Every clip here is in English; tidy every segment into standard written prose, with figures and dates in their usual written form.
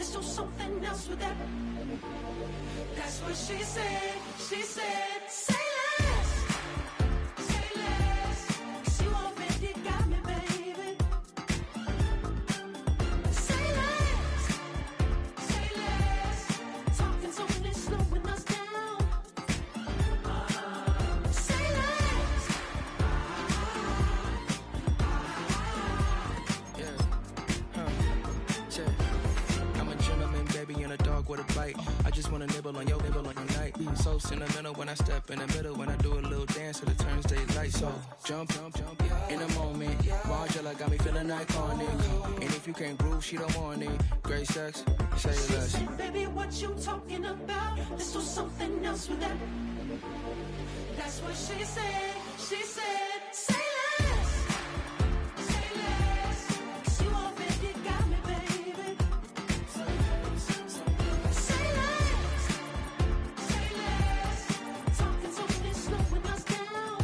Let's do something else with that. That's what she said. She said, say less. Say less. 'Cause you already got me, baby. Say less. Say less. Talking's only slowing us down. Say less. I'm a gentleman, baby, and a dog with a bite. I just wanna nibble on your night. So sentimental when I step in the middle. When I do a little dance, it turns daylight. So jump, in a moment. Angela got me feeling iconic. And if you can't groove, she don't want it. Great sex, say less. Baby, what you talking about? Let's do something else with that. That's what she said. She said, say less. Say less. 'Cause you already got me, baby. Say less. Say less. Talking's only slowing us down.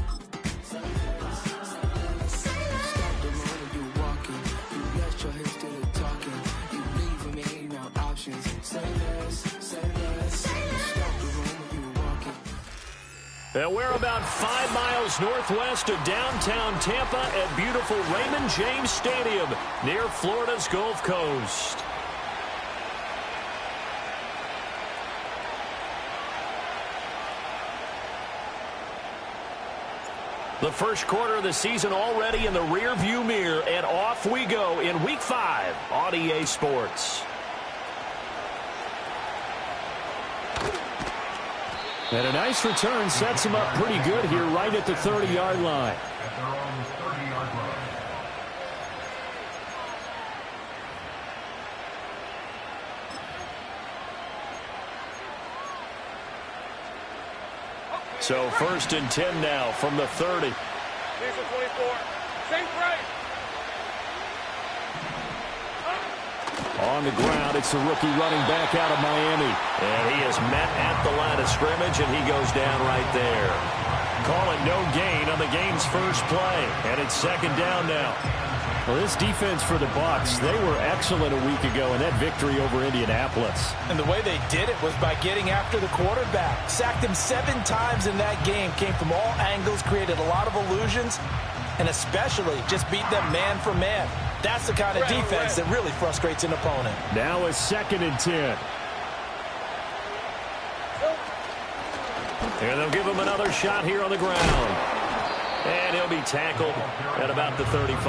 Say less. Say less. Stop the road when you walking. You left your hips to the talking. You leaving me no options. Say less, say less. Stop the road when you walking. And we're about 5 miles northwest of downtown Tampa at beautiful Raymond James Stadium near Florida's Gulf Coast. The first quarter of the season already in the rearview mirror, and off we go in Week 5 on EA Sports. And a nice return sets him up pretty good here right at the 30-yard line. So 1st and 10 now from the 30. Diesel 24. Same price. On the ground, it's the rookie running back out of Miami. And he is met at the line of scrimmage, and he goes down right there. Calling no gain on the game's first play. And it's 2nd down now. Well, this defense for the Bucs, they were excellent a week ago in that victory over Indianapolis. And the way they did it was by getting after the quarterback. Sacked him 7 times in that game. Came from all angles, created a lot of illusions, and especially just beat them man for man. That's the kind of defense that really frustrates an opponent. Now a 2nd and 10. And they'll give him another shot here on the ground. And he'll be tackled at about the 35.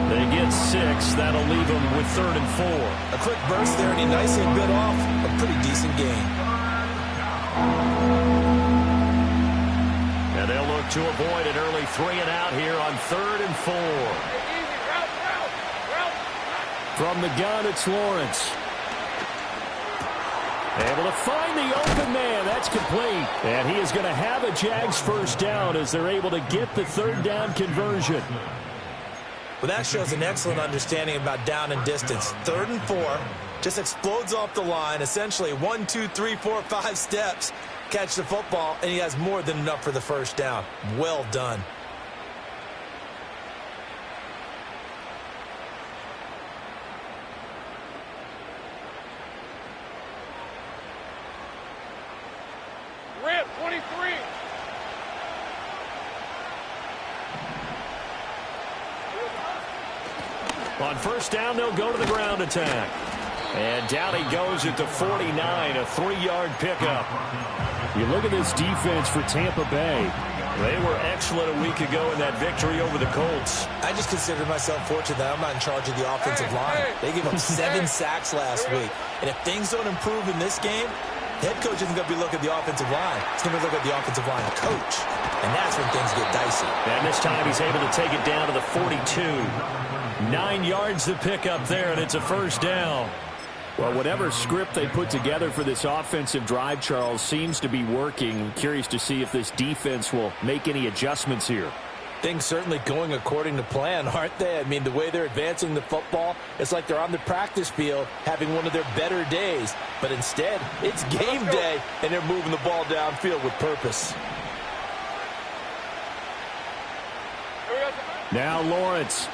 They get 6. That'll leave him with 3rd and 4. A quick burst there, and he nicely bit off a pretty decent gain. And they'll look to avoid an early 3 and out here on 3rd and 4. From the gun, it's Lawrence. Able to find the open man. That's complete. And he is going to have a Jags first down as they're able to get the 3rd down conversion. Well, that shows an excellent understanding about down and distance. 3rd and 4. Just explodes off the line. Essentially 1, 2, 3, 4, 5 steps. Catch the football, and he has more than enough for the first down. Well done. Red 23. On 1st down, they'll go to the ground attack. And down he goes at the 49, a 3-yard pickup. You look at this defense for Tampa Bay. They were excellent a week ago in that victory over the Colts. I just consider myself fortunate that I'm not in charge of the offensive line. They gave up 7 sacks last week. And if things don't improve in this game, the head coach isn't going to be looking at the offensive line. He's going to look at the offensive line coach. And that's when things get dicey. And this time he's able to take it down to the 42. 9 yards to pick up there, and it's a first down. Well, whatever script they put together for this offensive drive, Charles, seems to be working. I'm curious to see if this defense will make any adjustments here. Things certainly going according to plan, aren't they? I mean, the way they're advancing the football, it's like they're on the practice field having one of their better days. But instead, it's game day, and they're moving the ball downfield with purpose. Now Lawrence.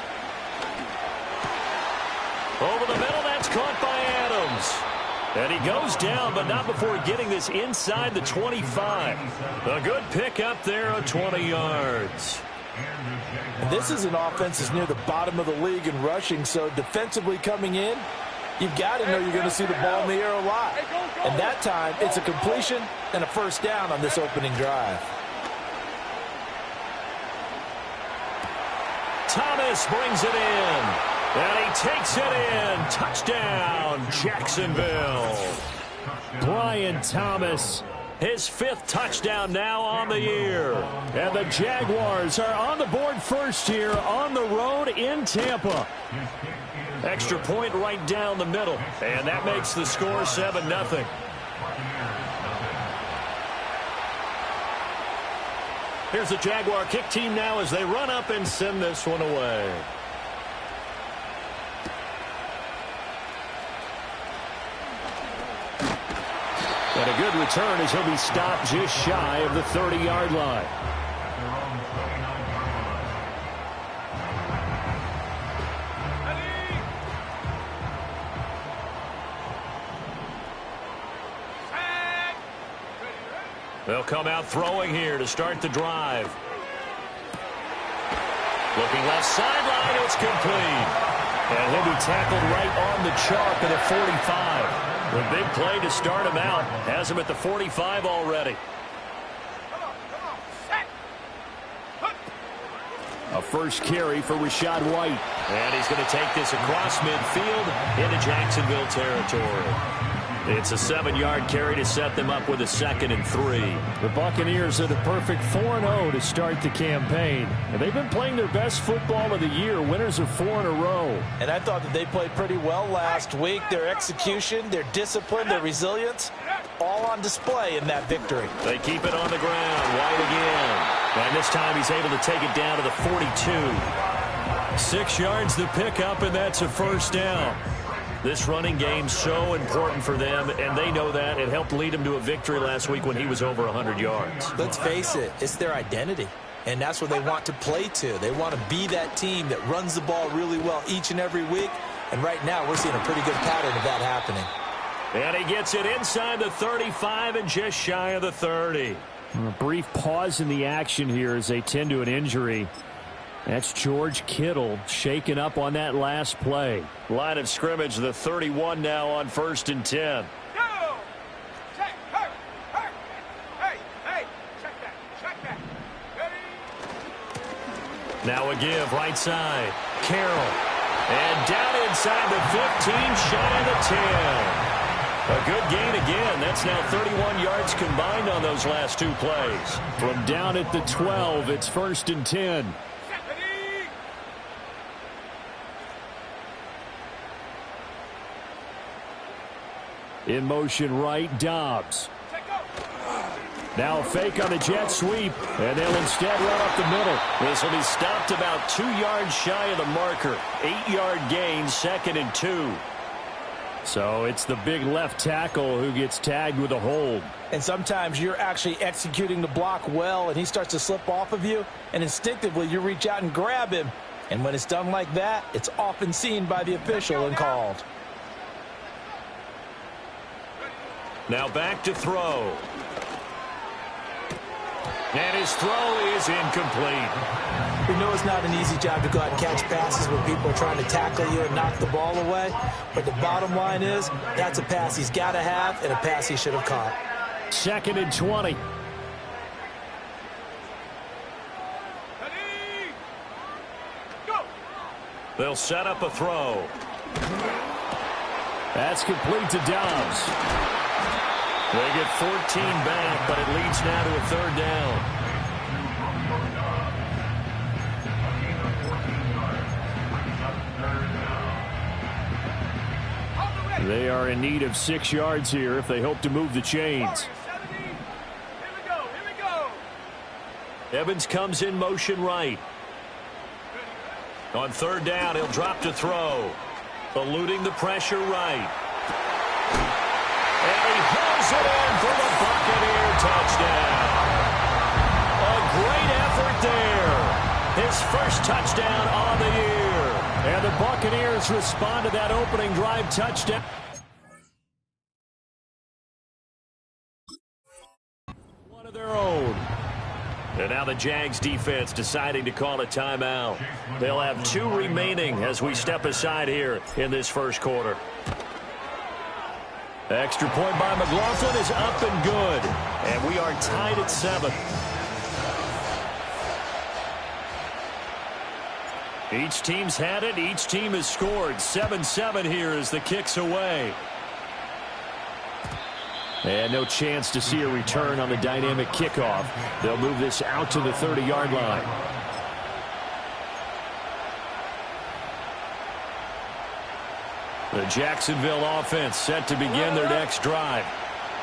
Over the middle, that's caught by Adams. And he goes down, but not before getting this inside the 25. A good pick up there of 20 yards. And this is an offense that's near the bottom of the league in rushing, so defensively coming in, you've got to know you're going to see the ball in the air a lot. And that time, it's a completion and a first down on this opening drive. Thomas brings it in. And he takes it in. Touchdown, Jacksonville. Brian Thomas, his 5th touchdown now on the year. And the Jaguars are on the board first here on the road in Tampa. Extra point right down the middle. And that makes the score 7-0. Here's the Jaguar kick team now as they run up and send this one away. And a good return as he'll be stopped just shy of the 30-yard line. They'll come out throwing here to start the drive. Looking left sideline, it's complete. And he'll be tackled right on the chalk at the 45. The big play to start him out. Has him at the 45 already. A first carry for Rachaad White. And he's going to take this across midfield into Jacksonville territory. It's a 7-yard carry to set them up with a 2nd and 3. The Buccaneers are the perfect 4-0 to start the campaign. And they've been playing their best football of the year. Winners of 4 in a row. And I thought that they played pretty well last week. Their execution, their discipline, their resilience, all on display in that victory. They keep it on the ground. White again. And this time he's able to take it down to the 42. 6 yards the pickup, and that's a first down. This running game's so important for them, and they know that. It helped lead him to a victory last week when he was over 100 yards. Let's face it, it's their identity, and that's what they want to play to. They want to be that team that runs the ball really well each and every week, and right now we're seeing a pretty good pattern of that happening. And he gets it inside the 35 and just shy of the 30. A brief pause in the action here as they tend to an injury. That's George Kittle shaken up on that last play. Line of scrimmage, the 31 now on 1st and 10. Go! Check, hey, check that. Ready? Now a give, right side. Carroll. And down inside the 15, shy of the 10. A good gain again. That's now 31 yards combined on those last 2 plays. From down at the 12, it's 1st and 10. In motion right, Dobbs. Now a fake on the jet sweep, and they'll instead run up the middle. This will be stopped about 2 yards shy of the marker. 8-yard gain, 2nd and 2. So it's the big left tackle who gets tagged with a hold. And sometimes you're actually executing the block well, and he starts to slip off of you, and instinctively you reach out and grab him. And when it's done like that, it's often seen by the official and called. Now back to throw. And his throw is incomplete. We know it's not an easy job to go out and catch passes when people are trying to tackle you and knock the ball away. But the bottom line is, that's a pass he's got to have and a pass he should have caught. 2nd and 20. Ready? Go! They'll set up a throw. That's complete to Dobbs. They get 14 back, but it leads now to a 3rd down. They are in need of 6 yards here if they hope to move the chains. Here we go. Evans comes in motion right. On 3rd down, he'll drop to throw. Eluding the pressure right. And he hauls it in for the Buccaneer touchdown. A great effort there. His first touchdown on the year. And the Buccaneers respond to that opening drive touchdown. of their own. And now the Jags defense deciding to call a timeout. They'll have 2 remaining as we step aside here in this first quarter. Extra point by McLaughlin is up and good. And we are tied at 7. Each team's had it. Each team has scored. 7-7 here as the kick's away. And no chance to see a return on the dynamic kickoff. They'll move this out to the 30-yard line. The Jacksonville offense set to begin their next drive.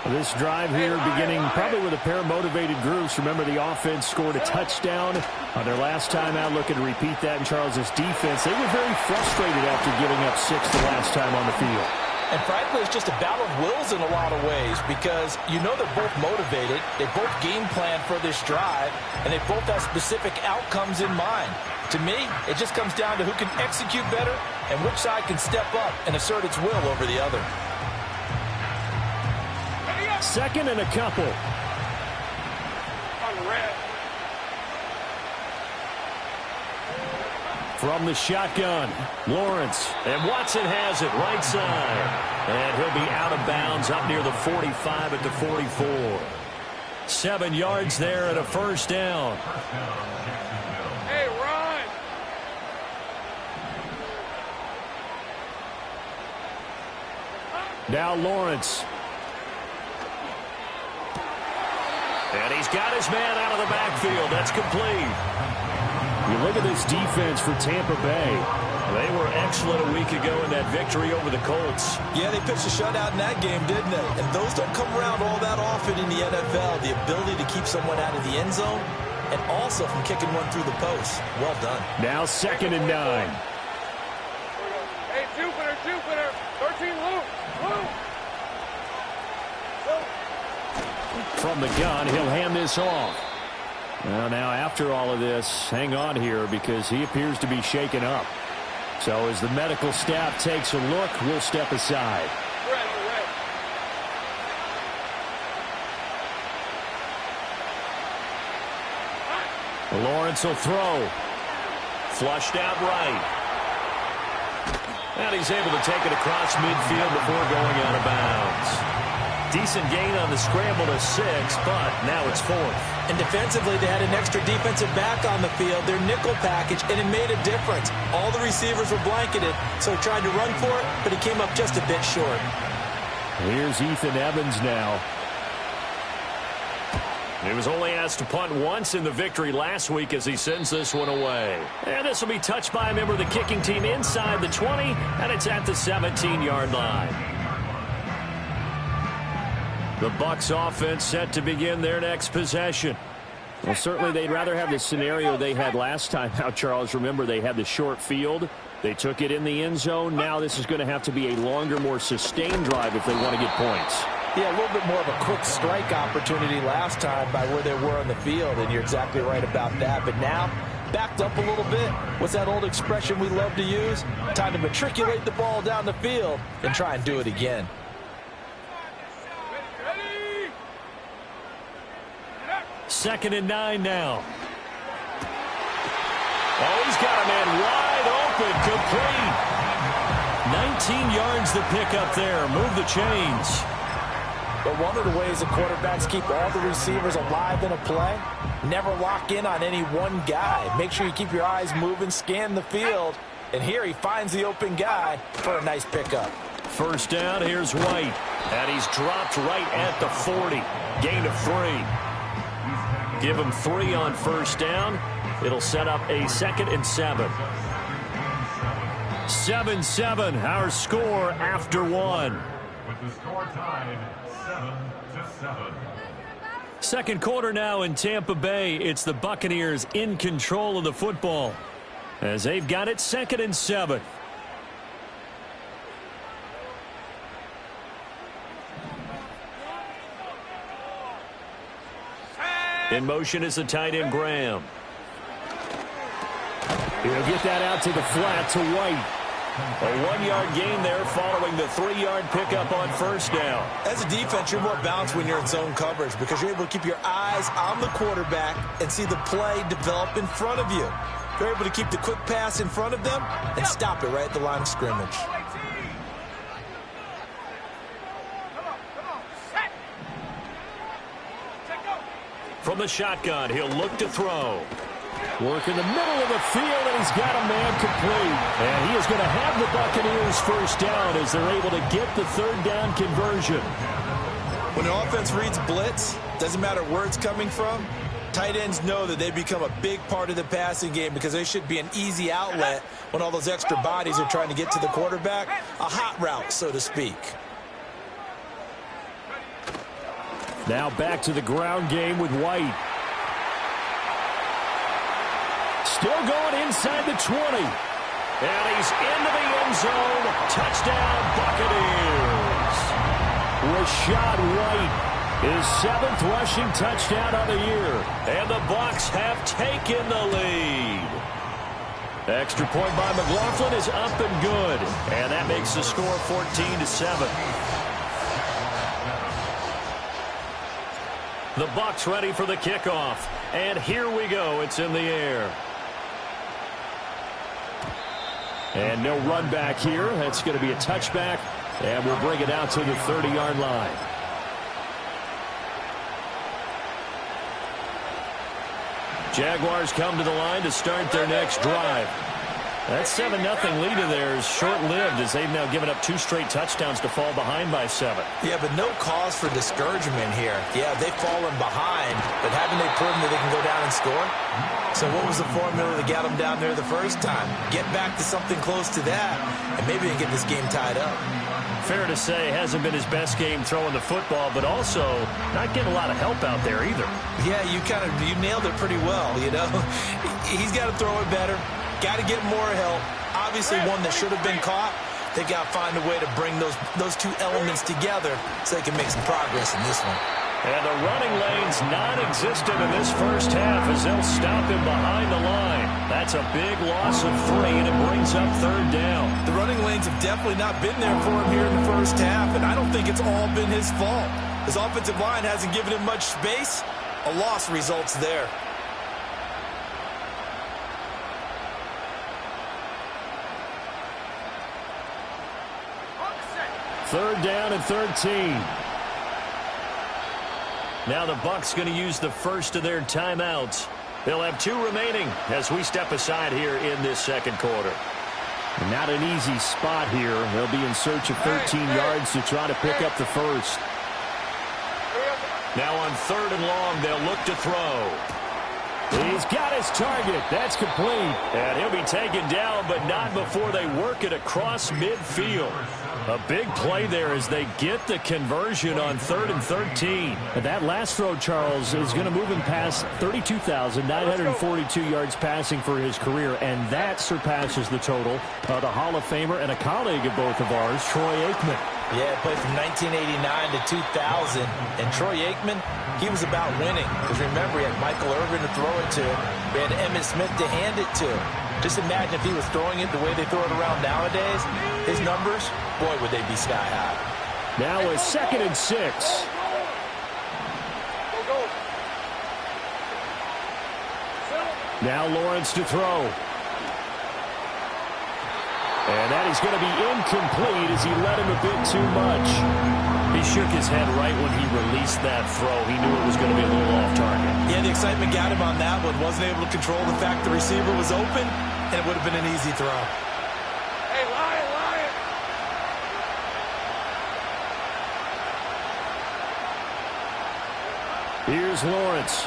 This drive here beginning probably with a pair of motivated groups. Remember, the offense scored a touchdown on their last time out. Looking to repeat that in Charles' defense. They were very frustrated after giving up 6 the last time on the field. And frankly, it's just a battle of wills in a lot of ways because you know they're both motivated. They both game plan for this drive, and they both have specific outcomes in mind. To me, it just comes down to who can execute better and which side can step up and assert its will over the other. Second and a couple. From the shotgun, Lawrence. And Watson has it right side. And he'll be out of bounds up near the 45 at the 44. 7 yards there at a first down. Hey, run! Now Lawrence. And he's got his man out of the backfield. That's complete. You look at this defense for Tampa Bay. They were excellent a week ago in that victory over the Colts. Yeah, they pitched a shutout in that game, didn't they? And those don't come around all that often in the NFL. The ability to keep someone out of the end zone and also from kicking one through the post. Well done. Now 2nd and 9. Hey, Jupiter, 13 Luke. From the gun, he'll hand this off. Well, now after all of this, hang on here because he appears to be shaken up. So as the medical staff takes a look, we'll step aside. Lawrence will throw. Flushed out right. And he's able to take it across midfield before going out of bounds. Decent gain on the scramble to 6, but now it's 4th. And defensively, they had an extra defensive back on the field, their nickel package, and it made a difference. All the receivers were blanketed, so he tried to run for it, but he came up just a bit short. Here's Ethan Evans now. He was only asked to punt once in the victory last week as he sends this one away. And this will be touched by a member of the kicking team inside the 20, and it's at the 17-yard line. The Bucs offense set to begin their next possession. Well, certainly they'd rather have the scenario they had last time out, Charles. Remember, they had the short field. They took it in the end zone. Now this is going to have to be a longer, more sustained drive if they want to get points. Yeah, a little bit more of a quick strike opportunity last time by where they were on the field, and you're exactly right about that. But now, backed up a little bit. What's that old expression we love to use? Time to matriculate the ball down the field and try and do it again. Second and 9 now. Oh, he's got a man wide open, complete. 19 yards the pick up there. Move the chains. But one of the ways the quarterbacks keep all the receivers alive in a play, never lock in on any one guy. Make sure you keep your eyes moving, scan the field. And here he finds the open guy for a nice pickup. First down, here's White. And he's dropped right at the 40. Gain of 3. Give him 3 on first down. It'll set up a 2nd and 7. 7-7, our score after 1. With the score tied 7-7. Second quarter now in Tampa Bay. It's the Buccaneers in control of the football as they've got it 2nd and 7. In motion is the tight end Graham. He'll get that out to the flat to White. A 1-yard gain there following the 3-yard pickup on first down. As a defense, you're more balanced when you're in zone coverage because you're able to keep your eyes on the quarterback and see the play develop in front of you. You're able to keep the quick pass in front of them and stop it right at the line of scrimmage. From the shotgun, he'll look to throw. Work in the middle of the field, and he's got a man complete. And he is going to have the Buccaneers first down as they're able to get the third down conversion. When an offense reads blitz, doesn't matter where it's coming from, tight ends know that they become a big part of the passing game because they should be an easy outlet when all those extra bodies are trying to get to the quarterback. A hot route, so to speak. Now back to the ground game with White. Still going inside the 20. And he's into the end zone. Touchdown, Buccaneers. Rachaad White, his 7th rushing touchdown of the year. And the Bucs have taken the lead. Extra point by McLaughlin is up and good. And that makes the score 14-7. The Bucs ready for the kickoff. And here we go. It's in the air. And no run back here. That's going to be a touchback. And we'll bring it out to the 30-yard line. Jaguars come to the line to start their next drive. That 7-0 lead of theirs short-lived as they've now given up 2 straight touchdowns to fall behind by 7. Yeah, but no cause for discouragement here. Yeah, they've fallen behind, but haven't they proven that they can go down and score? So what was the formula that got them down there the first time? Get back to something close to that, and maybe they get this game tied up. Fair to say, hasn't been his best game throwing the football, but also not getting a lot of help out there either. Yeah, you nailed it pretty well, you know. He's got to throw it better. Got to get more help. Obviously one that should have been caught. They got to find a way to bring those 2 elements together so they can make some progress in this one. And the running lane's non-existent in this first half as they'll stop him behind the line. That's a big loss of 3, and it brings up third down. The running lanes have definitely not been there for him here in the first half, and I don't think it's all been his fault. His offensive line hasn't given him much space. A loss results there. Third down and 13. Now the Bucs going to use the first of their timeouts. They'll have 2 remaining as we step aside here in this second quarter. Not an easy spot here. They'll be in search of 13 yards to try to pick up the first. Now on 3rd and long, they'll look to throw. He's got his target. That's complete. And he'll be taken down, but not before they work it across midfield. A big play there as they get the conversion on 3rd and 13. And that last throw, Charles, is going to move him past 32,942 yards passing for his career, and that surpasses the total of the Hall of Famer and a colleague of both of ours, Troy Aikman. Yeah, played from 1989 to 2000, and Troy Aikman, he was about winning. Because remember, he had Michael Irvin to throw it to. We had Emmitt Smith to hand it to. Just imagine if he was throwing it the way they throw it around nowadays. His numbers, boy, would they be sky high. Now a 2nd and 6. Now Lawrence to throw. And that is going to be incomplete as he led him a bit too much. He shook his head right when he released that throw. He knew it was going to be a little off target. Yeah, the excitement got him on that one. Wasn't able to control the fact the receiver was open, and it would have been an easy throw. Hey, Lion, Lion! Here's Lawrence.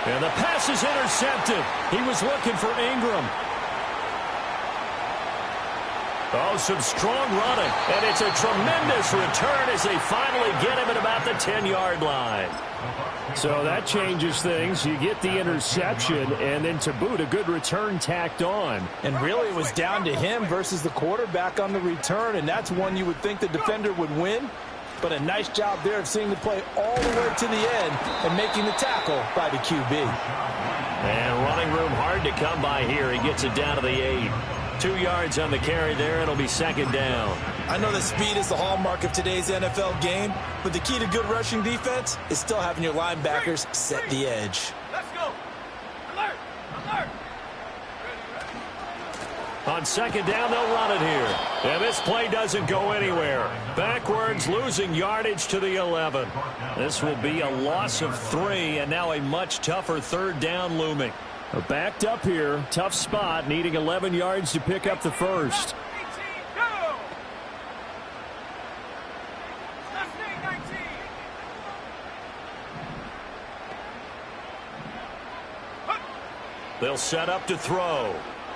And the pass is intercepted. He was looking for Ingram. Oh, some strong running. And it's a tremendous return as they finally get him at about the 10-yard line. So that changes things. You get the interception, and then to boot, a good return tacked on. And really, it was down to him versus the quarterback on the return, and that's one you would think the defender would win. But a nice job there of seeing the play all the way to the end and making the tackle by the QB. And running room hard to come by here. He gets it down to the 8. 2 yards on the carry there. It'll be second down. I know that speed is the hallmark of today's NFL game, but the key to good rushing defense is still having your linebackers set the edge. Let's go. Alert. Alert. On second down, they'll run it here. And this play doesn't go anywhere. Backwards, losing yardage to the 11. This will be a loss of 3, and now a much tougher third down looming. Backed up here. Tough spot, needing 11 yards to pick up the first. 18, go. Let's stay 19. They'll set up to throw.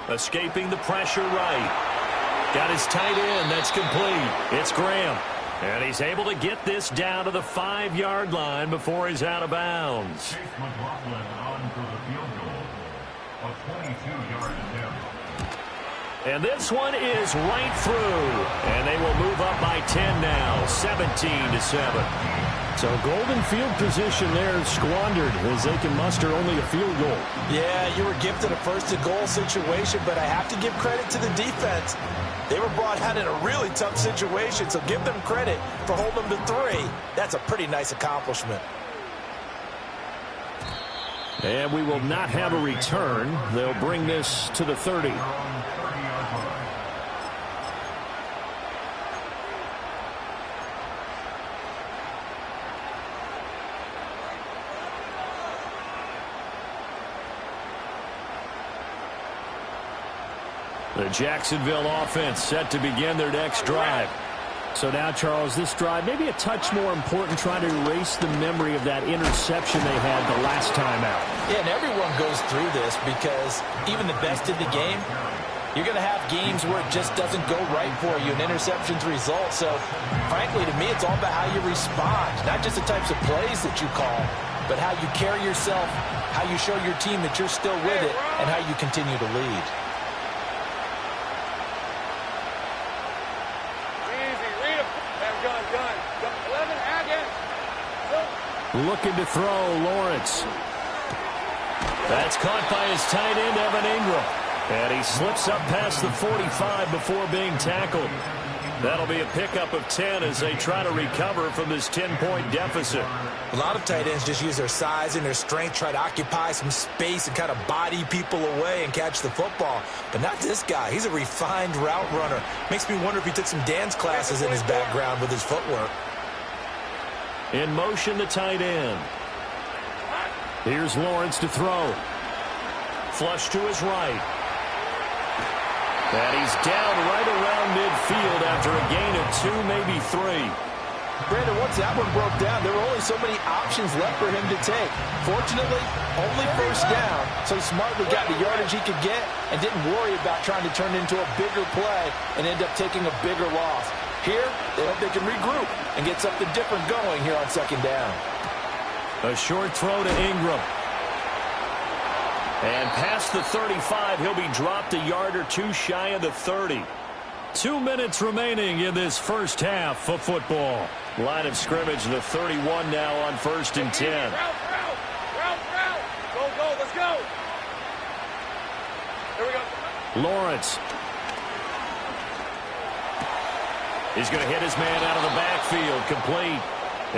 Escaping the pressure right. Got his tight end. That's complete. It's Graham. And he's able to get this down to the 5-yard line before he's out of bounds. Chase McLaughlin on for the field goal. A 22-yard attempt. And this one is right through. And they will move up by 10 now, 17-7. So golden field position there squandered as they can muster only a field goal. Yeah, you were gifted a first-and-goal situation, but I have to give credit to the defense. They were brought out in a really tough situation, so give them credit for holding them to 3. That's a pretty nice accomplishment. And we will not have a return. They'll bring this to the 30. The Jacksonville offense set to begin their next drive. So now, Charles, this drive maybe a touch more important, trying to erase the memory of that interception they had the last time out. Yeah, and everyone goes through this because even the best in the game, you're going to have games where it just doesn't go right for you, and interceptions result. So, frankly, to me, it's all about how you respond, not just the types of plays that you call, but how you carry yourself, how you show your team that you're still with it, and how you continue to lead. Looking to throw, Lawrence. That's caught by his tight end, Evan Ingram. And he slips up past the 45 before being tackled. That'll be a pickup of 10 as they try to recover from this 10-point deficit. A lot of tight ends just use their size and their strength, try to occupy some space and kind of body people away and catch the football. But not this guy. He's a refined route runner. Makes me wonder if he took some dance classes in his background with his footwork. In motion, the tight end. Here's Lawrence to throw. Flush to his right. And he's down right around midfield after a gain of 2, maybe 3. Brandon, once that one broke down, there were only so many options left for him to take. Fortunately, only first down, so he smartly got the yardage he could get and didn't worry about trying to turn it into a bigger play and end up taking a bigger loss. Here, they hope they can regroup and get something different going here on second down. A short throw to Ingram. And past the 35, he'll be dropped a yard or 2 shy of the 30. 2 minutes remaining in this first half of football. Line of scrimmage, the 31 now on 1st and 10. Route. Go, let's go. Here we go. Lawrence. He's going to hit his man out of the backfield, complete.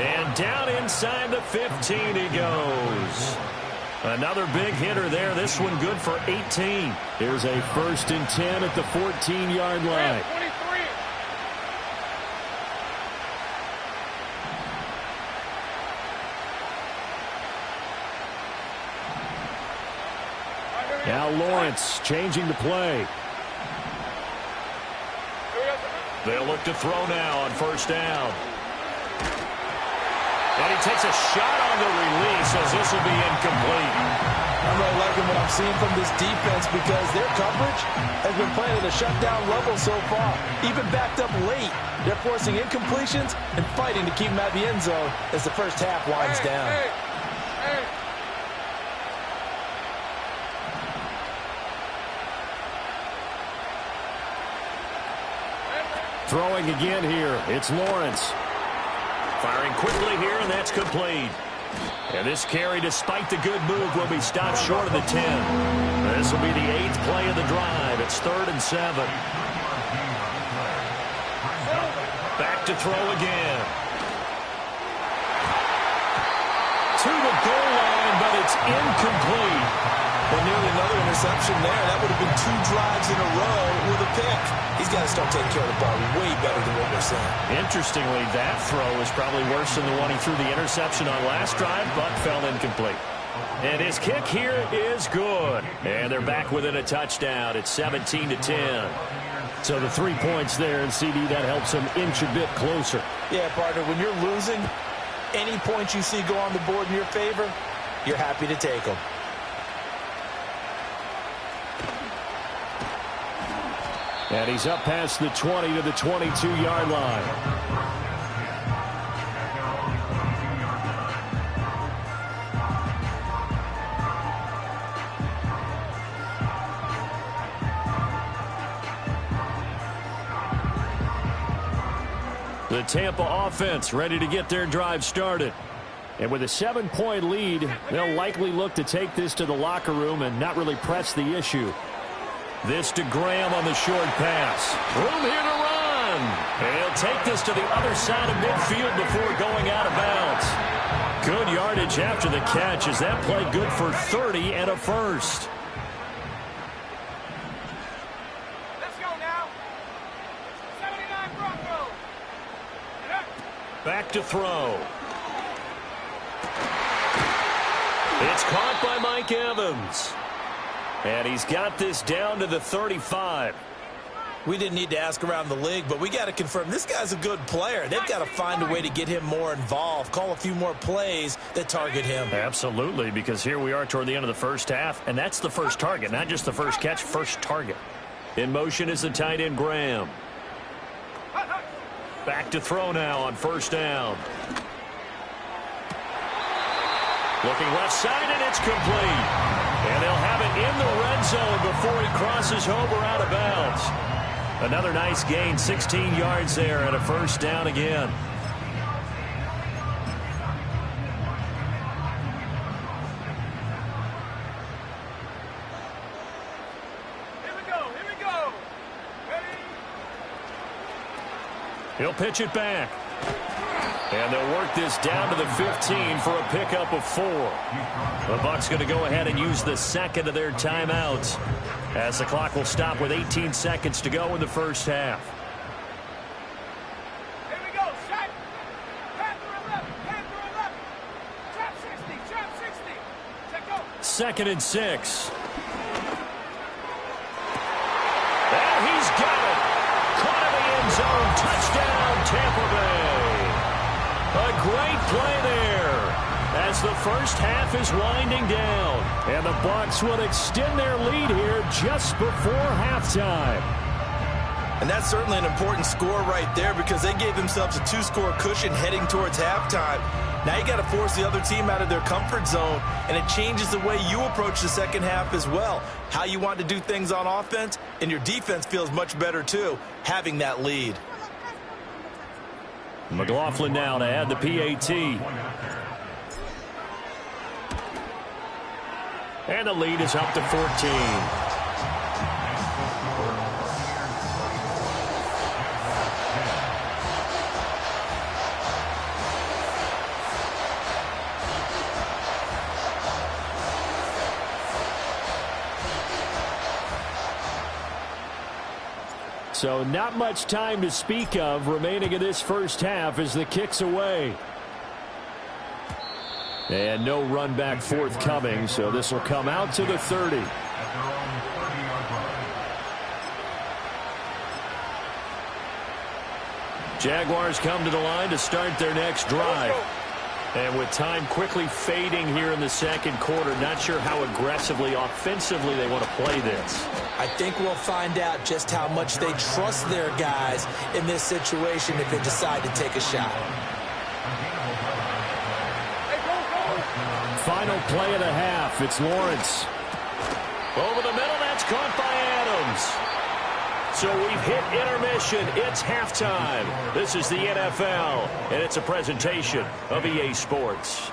And down inside the 15 he goes. Another big hitter there. This one good for 18. Here's a 1st and 10 at the 14-yard line. 23. Now Lawrence changing the play. They'll look to throw now on 1st down. And he takes a shot on the release as this will be incomplete. I'm really liking what I'm seeing from this defense because their coverage has been playing at a shutdown level so far. Even backed up late, they're forcing incompletions and fighting to keep them out of the end zone as the first half winds down. Throwing again here. It's Lawrence. Firing quickly here, and that's complete. And this carry, despite the good move, will be stopped short of the 10. This will be the 8th play of the drive. It's 3rd and 7. Back to throw again. To the goal line, but it's incomplete. Well, nearly another interception there. That would have been 2 drives in a row with a pick. He's got to start taking care of the ball way better than what we're seeing. Interestingly, that throw is probably worse than the one he threw the interception on last drive, but fell incomplete. And his kick here is good. And they're back within a touchdown. It's 17-10. So the 3 points there, and CD, that helps him inch a bit closer. Yeah, partner, when you're losing, any points you see go on the board in your favor, you're happy to take them. And he's up past the 20 to the 22-yard line. The Tampa offense ready to get their drive started. And with a 7-point lead, they'll likely look to take this to the locker room and not really press the issue. This to Graham on the short pass. Room here to run. And he'll take this to the other side of midfield before going out of bounds. Good yardage after the catch as that play good for 30 and a first. Let's go now. 79 Broncos. Back to throw. It's caught by Mike Evans. And he's got this down to the 35. We didn't need to ask around the league, but we got to confirm this guy's a good player. They've got to find a way to get him more involved, call a few more plays that target him. Absolutely, because here we are toward the end of the first half, and that's the first target, not just the first catch, first target. In motion is the tight end Graham. Back to throw now on first down. Looking left side, and it's complete. And they'll have it in the red zone before he crosses home or out of bounds. Another nice gain, 16 yards there, and a first down again. Here we go. Here we go. Ready? He'll pitch it back. And they'll work this down to the 15 for a pickup of 4. The Bucs going to go ahead and use the second of their timeouts as the clock will stop with 18 seconds to go in the first half. Here we go. Shot. Panther 11. Panther 11. Trap 60. Trap 60. Check go. 2nd and 6. And he's got it. Caught in the end zone. Touchdown, Tampa Bay. A great play there as the first half is winding down. And the Bucs will extend their lead here just before halftime. And that's certainly an important score right there because they gave themselves a 2-score cushion heading towards halftime. Now you got to force the other team out of their comfort zone, and it changes the way you approach the second half as well. How you want to do things on offense, and your defense feels much better too, having that lead. McLaughlin now to add the PAT. And the lead is up to 14. So not much time to speak of remaining in this first half as the kick's away. And no run back forthcoming, so this will come out to the 30. Jaguars come to the line to start their next drive. And with time quickly fading here in the second quarter, not sure how aggressively, offensively they want to play this. I think we'll find out just how much they trust their guys in this situation if they decide to take a shot. Final play of the half. It's Lawrence. Over the middle, that's caught by Adams. So we've hit intermission. It's halftime. This is the NFL, and it's a presentation of EA Sports.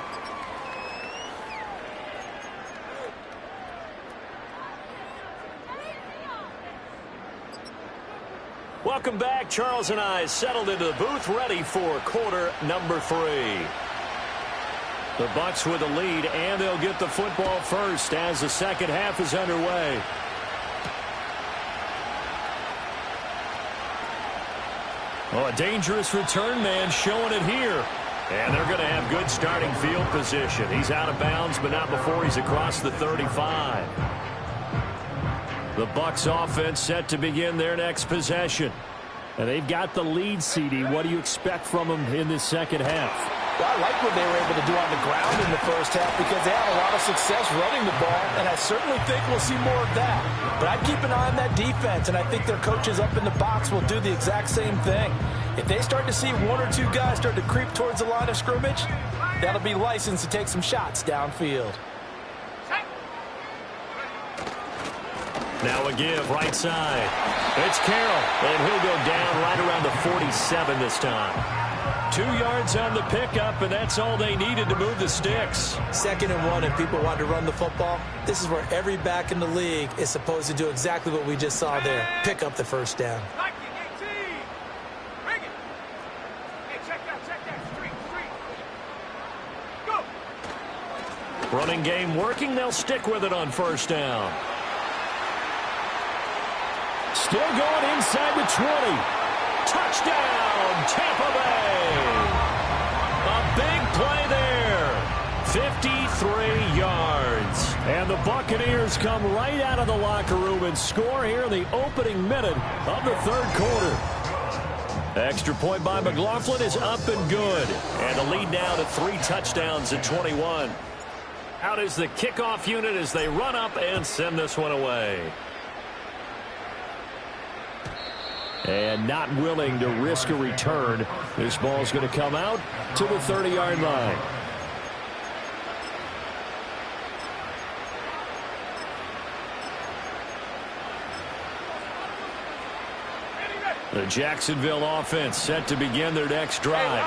Welcome back. Charles and I settled into the booth, ready for quarter number 3. The Bucs with the lead, and they'll get the football first as the second half is underway. Oh, a dangerous return man showing it here. And they're going to have good starting field position. He's out of bounds, but not before he's across the 35. The Bucs offense set to begin their next possession. And they've got the lead, CD. What do you expect from them in this second half? Well, I like what they were able to do on the ground in the first half because they had a lot of success running the ball, and I certainly think we'll see more of that. But I'd keep an eye on that defense, and I think their coaches up in the box will do the exact same thing. If they start to see 1 or 2 guys start to creep towards the line of scrimmage, that'll be licensed to take some shots downfield. Now a give, right side. It's Carroll, and he'll go down right around the 47 this time. 2 yards on the pickup, and that's all they needed to move the sticks. 2nd and 1, and people want to run the football. This is where every back in the league is supposed to do exactly what we just saw there. Pick up the first down. Running game working. They'll stick with it on first down. Still going inside the 20. Touchdown, Tampa Bay. A big play there. 53 yards. And the Buccaneers come right out of the locker room and score here in the opening minute of the third quarter. Extra point by McLaughlin is up and good. And the lead now to 3 touchdowns at 21. Out is the kickoff unit as they run up and send this one away. And not willing to risk a return. This ball's going to come out to the 30-yard line. The Jacksonville offense set to begin their next drive.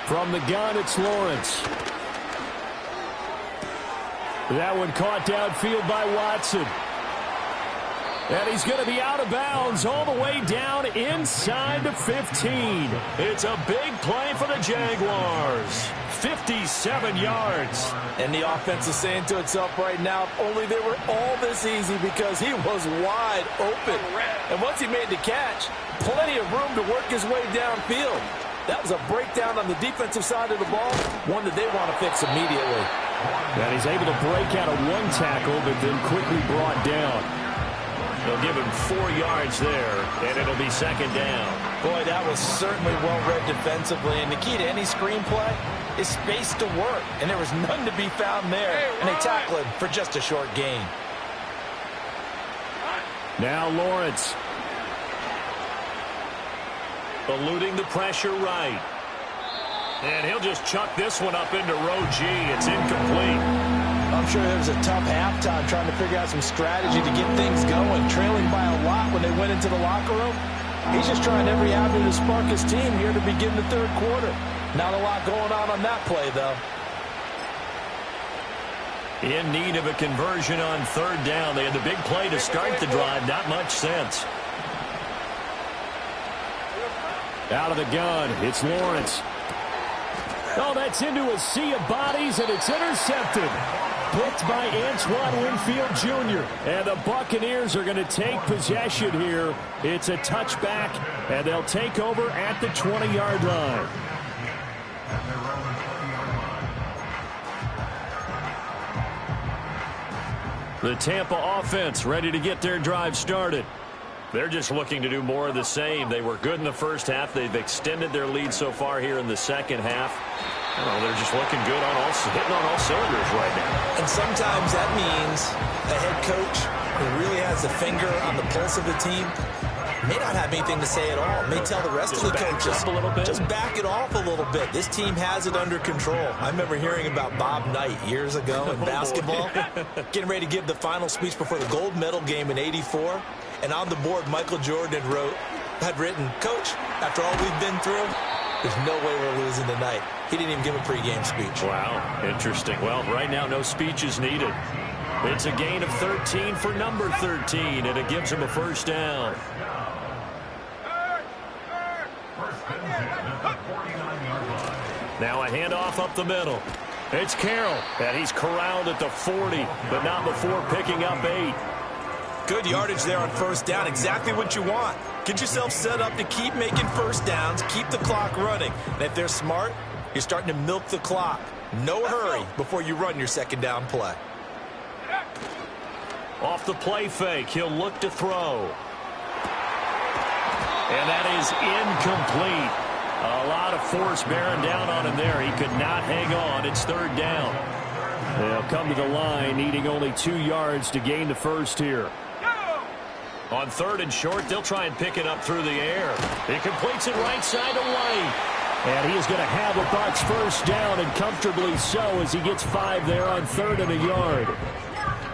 From the gun, it's Lawrence. That one caught downfield by Watson. And he's going to be out of bounds all the way down inside the 15. It's a big play for the Jaguars. 57 yards. And the offense is saying to itself right now, if only they were all this easy because he was wide open. And once he made the catch, plenty of room to work his way downfield. That was a breakdown on the defensive side of the ball, one that they want to fix immediately. And he's able to break out of 1 tackle, but then quickly brought down. They'll give him 4 yards there, and it'll be second down. Boy, that was certainly well-read defensively, and the key to any screenplay is space to work, and there was none to be found there, and they tackle him for just a short gain. Now Lawrence. Eluding the pressure right. And he'll just chuck this one up into row G. It's incomplete. I'm sure there was a tough halftime trying to figure out some strategy to get things going, trailing by a lot when they went into the locker room. He's just trying every avenue to spark his team here to begin the third quarter. Not a lot going on that play, though. In need of a conversion on third down. They had the big play to start the drive. Not much sense. Out of the gun, it's Lawrence. Oh, that's into a sea of bodies, and it's intercepted. Picked by Antoine Winfield Jr. And the Buccaneers are going to take possession here. It's a touchback, and they'll take over at the 20-yard line. The Tampa offense ready to get their drive started. They're just looking to do more of the same. They were good in the first half. They've extended their lead so far here in the second half. Well, they're just looking good hitting on all cylinders right now. And sometimes that means a head coach who really has a finger on the pulse of the team may not have anything to say at all. May tell the rest of the coaches, a little bit. just back it off a little bit. This team has it under control. I remember hearing about Bob Knight years ago in basketball, getting ready to give the final speech before the gold medal game in '84. And on the board, Michael Jordan had written, "Coach, after all we've been through, there's no way we're losing tonight." He didn't even give a pregame speech. Wow, interesting. Well, right now, no speech is needed. It's a gain of 13 for number 13, and it gives him a first down. Now a handoff up the middle. It's Carroll, and he's corralled at the 40, but not before picking up 8. Good yardage there on first down. Exactly what you want. Get yourself set up to keep making first downs, keep the clock running. And if they're smart, you're starting to milk the clock. No hurry before you run your second down play. Off the play fake, he'll look to throw. And that is incomplete. A lot of force bearing down on him there. He could not hang on. It's third down. They'll come to the line, needing only 2 yards to gain the first here. On third and short, they'll try and pick it up through the air. He completes it right side to White. And he is going to have a Bucs first down, and comfortably so, as he gets 5 there on 3rd and a yard.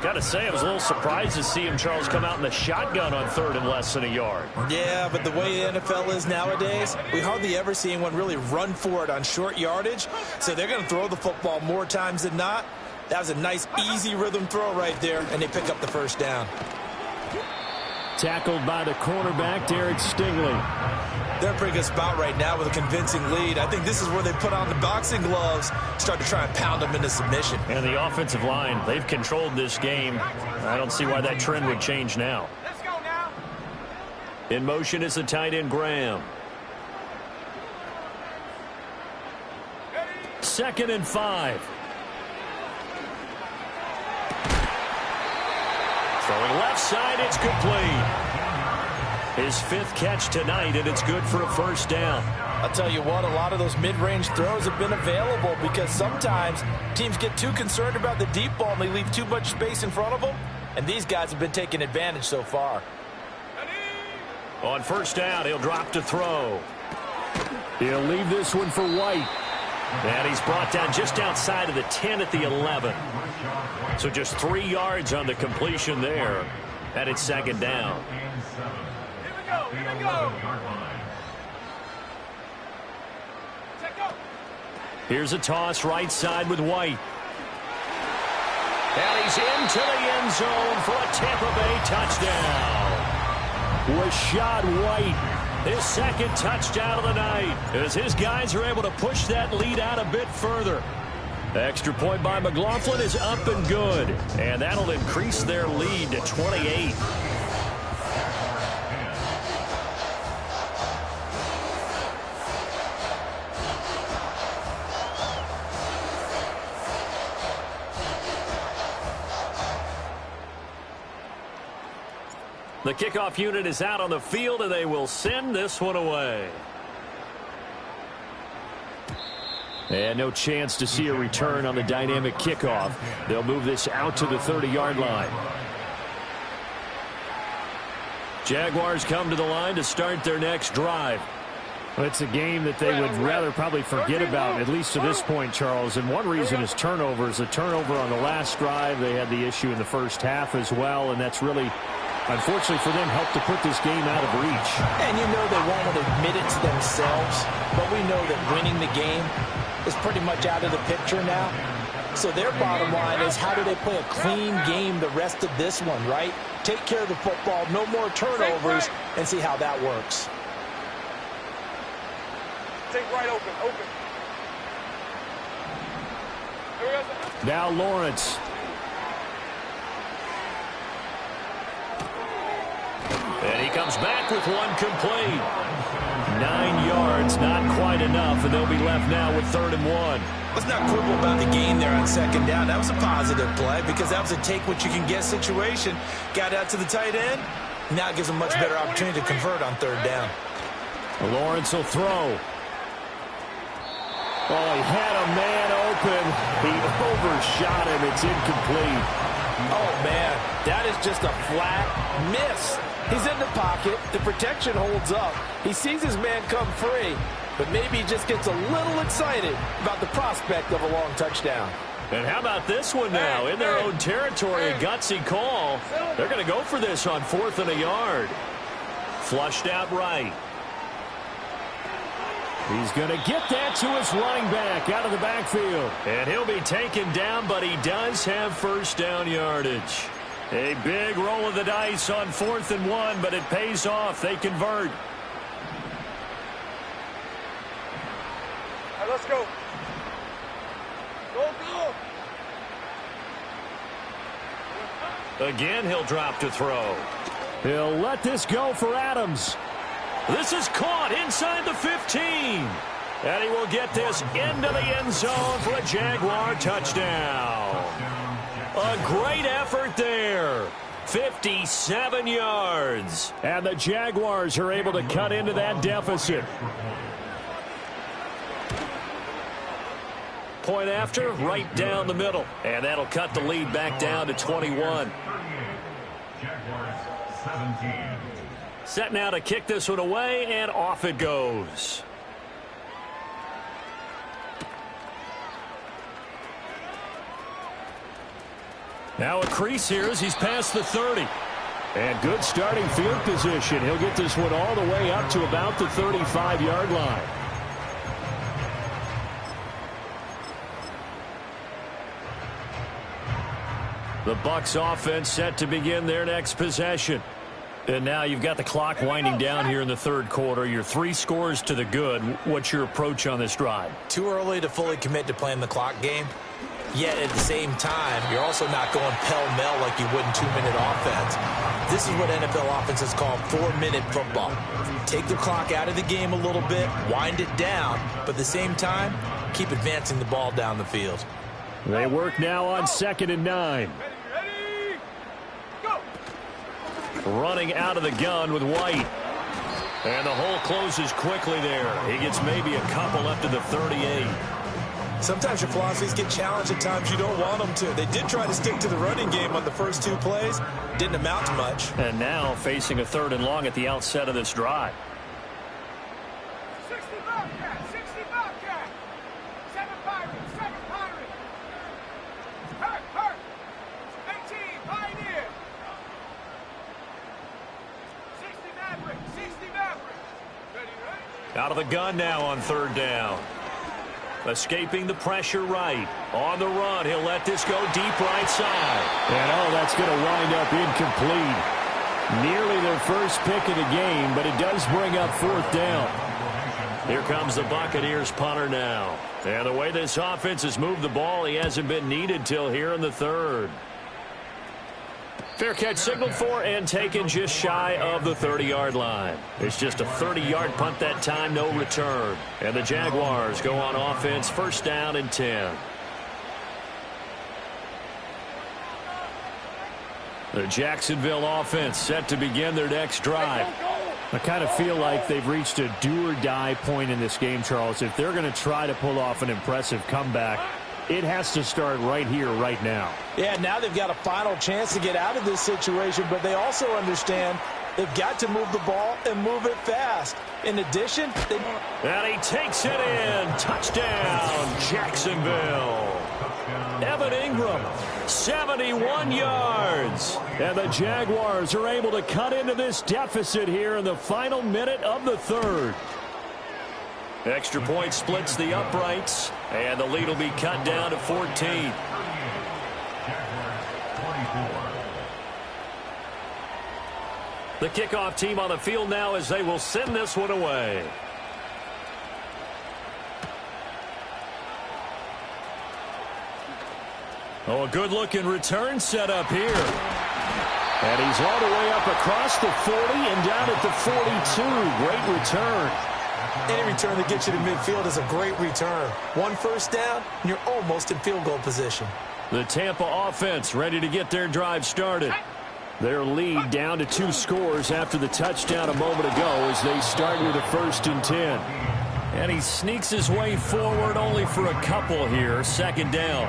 Got to say, I was a little surprised to see him, Charles, come out in the shotgun on 3rd and less than a yard. Yeah, but the way the NFL is nowadays, we hardly ever see anyone really run for it on short yardage. So they're going to throw the football more times than not. That was a nice, easy rhythm throw right there, and they pick up the first down. Tackled by the cornerback, Derek Stingley. They're in a pretty good spot right now with a convincing lead. I think this is where they put on the boxing gloves, start to try and pound them into submission. And the offensive line, they've controlled this game. I don't see why that trend would change now. Let's go now. In motion is the tight end, Graham. 2nd and 5. Throwing left side, it's complete. His 5th catch tonight, and it's good for a first down. I'll tell you what, a lot of those mid-range throws have been available because sometimes teams get too concerned about the deep ball and they leave too much space in front of them, and these guys have been taking advantage so far. On first down, he'll drop to throw. He'll leave this one for White. And he's brought down just outside of the 10 at the 11. So just 3 yards on the completion there. And it's 2nd down. Here we go. Here's a toss right side with White. And he's into the end zone for a Tampa Bay touchdown. Rashad White, his 2nd touchdown of the night, as his guys are able to push that lead out a bit further. Extra point by McLaughlin is up and good, and that'll increase their lead to 28. The kickoff unit is out on the field, and they will send this one away. And no chance to see a return on the dynamic kickoff. They'll move this out to the 30-yard line. Jaguars come to the line to start their next drive. Well, it's a game that they would rather probably forget about, at least to this point, Charles. And one reason is turnovers. A turnover on the last drive. They had the issue in the first half as well, and that's really, unfortunately for them, helped to put this game out of reach. And you know they won't admit it to themselves, but we know that winning the game is pretty much out of the picture now. So their bottom line is, how do they play a clean game the rest of this one, right? Take care of the football, no more turnovers, and see how that works. Take right open. Now Lawrence. And he comes back with one complete. 9 yards, not quite enough, and they'll be left now with 3rd and 1. Let's not quibble about the gain there on 2nd down. That was a positive play because that was a take-what-you-can-get situation. Got out to the tight end. Now it gives them a much better opportunity to convert on 3rd down. Lawrence will throw. Oh, he had a man open. He overshot him. It's incomplete. Oh, man, that is just a flat miss. He's in the pocket. The protection holds up. He sees his man come free, but maybe he just gets a little excited about the prospect of a long touchdown. And how about this one now? In their own territory, a gutsy call. They're going to go for this on 4th and a yard. Flushed out right. He's going to get that to his running back out of the backfield. And he'll be taken down, but he does have first down yardage. A big roll of the dice on 4th and 1, but it pays off. They convert. All right, let's go. Go, go. Again, he'll drop to throw. He'll let this go for Adams. This is caught inside the 15. And he will get this into the end zone for a Jaguar touchdown. A great effort there. 57 yards. And the Jaguars are able to cut into that deficit. Point after, right down the middle. And that'll cut the lead back down to 21. Jaguars 17. Set now to kick this one away, and off it goes. Now a crease here as he's past the 30. And good starting field position. He'll get this one all the way up to about the 35-yard line. The Bucs offense set to begin their next possession. And now you've got the clock winding down here in the third quarter. You're 3 scores to the good. What's your approach on this drive? Too early to fully commit to playing the clock game. Yet at the same time, you're also not going pell-mell like you would in 2-minute offense. This is what NFL offenses call 4-minute football. Take the clock out of the game a little bit, wind it down, but at the same time, keep advancing the ball down the field. They work now on 2nd and 9. Ready, go. Running out of the gun with White. And the hole closes quickly there. He gets maybe a couple up to the 38. Sometimes your philosophies get challenged at times you don't want them to. They did try to stick to the running game on the first 2 plays. Didn't amount to much. And now facing a 3rd and long at the outset of this drive. 60 Bobcat, 60 Bobcat. 7 Pirates, 7 Pirates. Hurt. 18 Pioneer. 60 Maverick, 60 Maverick. Ready. Out of the gun now on 3rd down. Escaping the pressure right. On the run, he'll let this go deep right side. And that's going to wind up incomplete. Nearly their first pick of the game, but it does bring up 4th down. Here comes the Buccaneers punter now. And the way this offense has moved the ball, he hasn't been needed till here in the 3rd. Fair catch signaled for and taken just shy of the 30-yard line. It's just a 30-yard punt that time, no return. And the Jaguars go on offense, 1st down and 10. The Jacksonville offense set to begin their next drive. I kind of feel like they've reached a do-or-die point in this game, Charles. If they're going to try to pull off an impressive comeback, it has to start right here, right now. Yeah, now they've got a final chance to get out of this situation, but they also understand they've got to move the ball and move it fast. In addition, and he takes it in. Touchdown, Jacksonville. Evan Ingram, 71 yards. And the Jaguars are able to cut into this deficit here in the final minute of the 3rd. Extra point splits the uprights, and the lead will be cut down to 14. The kickoff team on the field now as they will send this one away. Oh, a good-looking return set up here. And he's all the way up across the 40 and down at the 42. Great return. Any return that gets you to midfield is a great return. 1 first down, and you're almost in field goal position. The Tampa offense ready to get their drive started. Their lead down to 2 scores after the touchdown a moment ago as they start with a 1st and 10. And he sneaks his way forward only for a couple here. 2nd down.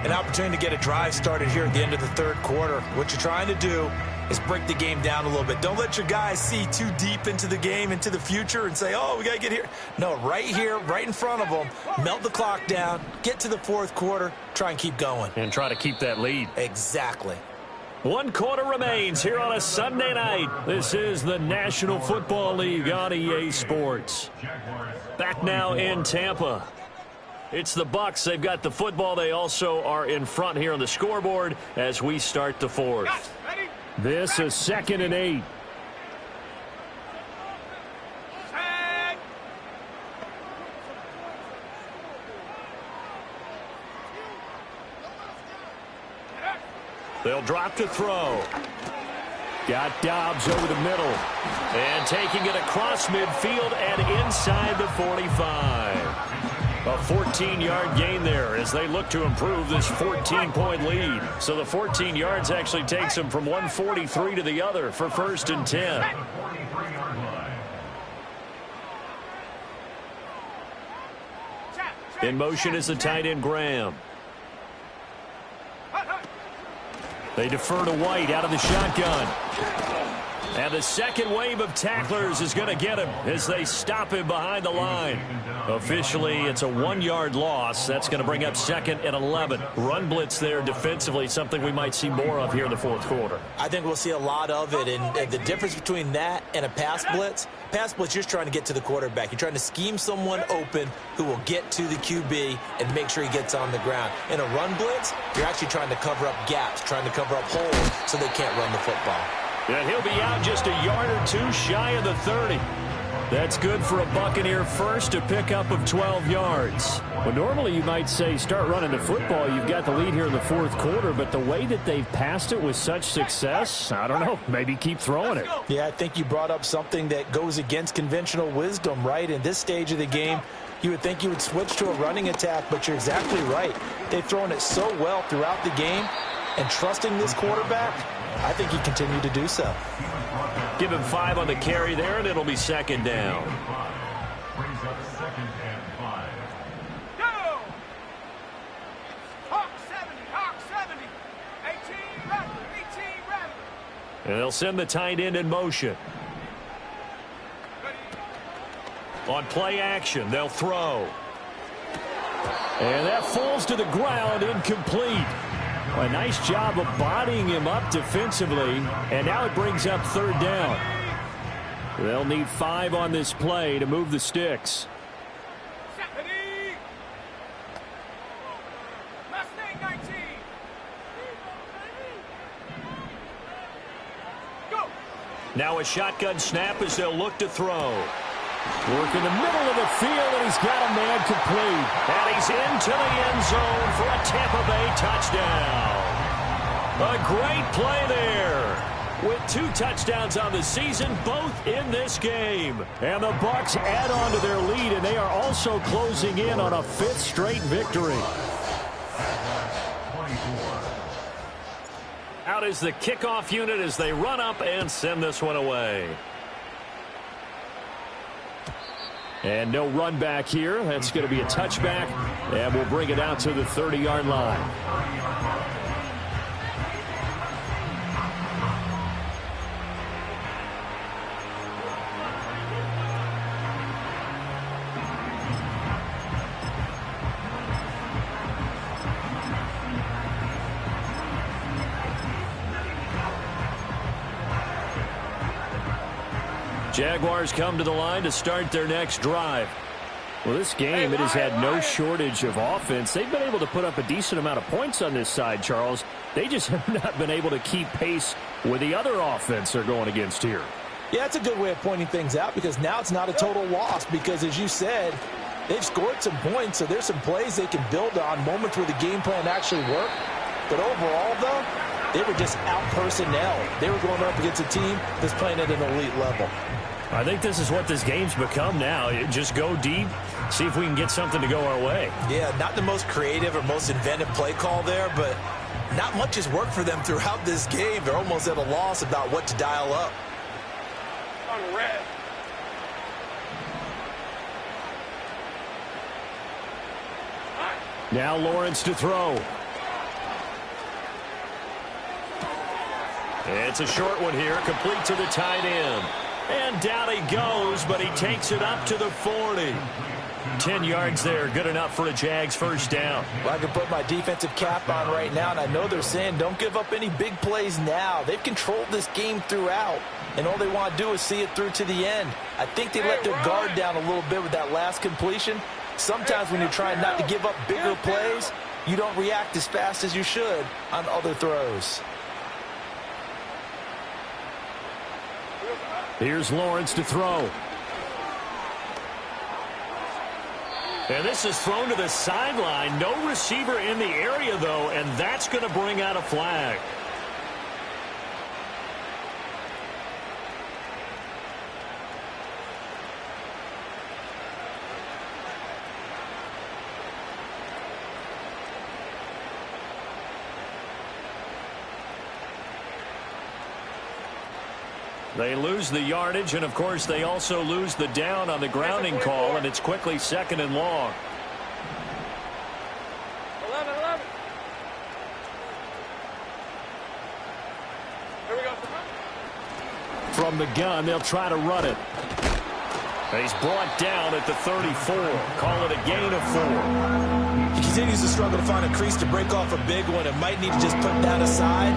An opportunity to get a drive started here at the end of the 3rd quarter. What you're trying to do is break the game down a little bit. Don't let your guys see too deep into the game, into the future, and say, oh, we got to get here. No, right here, right in front of them, melt the clock down, get to the 4th quarter, try and keep going. And try to keep that lead. Exactly. 1 quarter remains here on a Sunday night. This is the National Football League on EA Sports. Back now in Tampa. It's the Bucs. They've got the football. They also are in front here on the scoreboard as we start the fourth. This is 2nd and 8. They'll drop to throw. Got Dobbs over the middle. And taking it across midfield and inside the 45. A 14-yard gain there as they look to improve this 14-point lead. So the 14 yards actually takes them from 143 to the other for 1st and 10. In motion is the tight end Graham. They defer to White out of the shotgun. And the second wave of tacklers is going to get him as they stop him behind the line. Officially, it's a 1-yard loss. That's going to bring up 2nd and 11. Run blitz there defensively, something we might see more of here in the 4th quarter. I think we'll see a lot of it. And the difference between that and a pass blitz, you're just trying to get to the quarterback. You're trying to scheme someone open who will get to the QB and make sure he gets on the ground. In a run blitz, you're actually trying to cover up gaps, trying to cover up holes so they can't run the football. And he'll be out just a yard or two shy of the 30. That's good for a Buccaneer first, a pickup of 12 yards. Well, normally you might say start running the football. You've got the lead here in the 4th quarter, but the way that they've passed it with such success, I don't know, maybe keep throwing it. Yeah, I think you brought up something that goes against conventional wisdom, right? In this stage of the game, you would think you would switch to a running attack, but you're exactly right. They've thrown it so well throughout the game, and trusting this quarterback, I think he continued to do so. Give him 5 on the carry there, and it'll be 2nd down. Brings up 2nd and 5. Go! Hawk 70, Hawk 70. 18 Rattler, 18 Rattler. And they'll send the tight end in motion. On play action, they'll throw. And that falls to the ground, incomplete. A nice job of bodying him up defensively, and now it brings up 3rd down. They'll need 5 on this play to move the sticks. Mustang 19. Go! Now a shotgun snap as they'll look to throw. Work in the middle of the field, and he's got a man complete. And he's into the end zone for a Tampa Bay touchdown. A great play there. With 2 touchdowns on the season, both in this game. And the Bucs add on to their lead, and they are also closing in on a 5th straight victory. Out is the kickoff unit as they run up and send this one away. And no run back here. That's going to be a touchback, and we'll bring it out to the 30-yard line. Jaguars come to the line to start their next drive. Well, this game, it has had no shortage of offense. They've been able to put up a decent amount of points on this side, Charles. They just have not been able to keep pace with the other offense they're going against here. Yeah, that's a good way of pointing things out because now it's not a total loss because, as you said, they've scored some points, so there's some plays they can build on, moments where the game plan actually worked. But overall, though, they were just out-personnel. They were going up against a team that's playing at an elite level. I think this is what this game's become now. Just go deep, see if we can get something to go our way. Yeah, not the most creative or most inventive play call there, but not much has worked for them throughout this game. They're almost at a loss about what to dial up. On red. Now Lawrence to throw. It's a short one here, complete to the tight end. And down he goes, but he takes it up to the 40. 10 yards there, good enough for a Jags first down. Well, I can put my defensive cap on right now, and I know they're saying don't give up any big plays now. They've controlled this game throughout, and all they want to do is see it through to the end. I think they let their guard down a little bit with that last completion. Sometimes when you're trying not to give up bigger plays, you don't react as fast as you should on other throws. Here's Lawrence to throw. And this is thrown to the sideline. No receiver in the area, though, and that's going to bring out a flag. They lose the yardage, and, of course, they also lose the down on the grounding call, and it's quickly 2nd and long. 11. Here we go. From the gun, they'll try to run it. He's brought down at the 34. Call it a gain of 4. He continues to struggle to find a crease to break off a big one and might need to just put that aside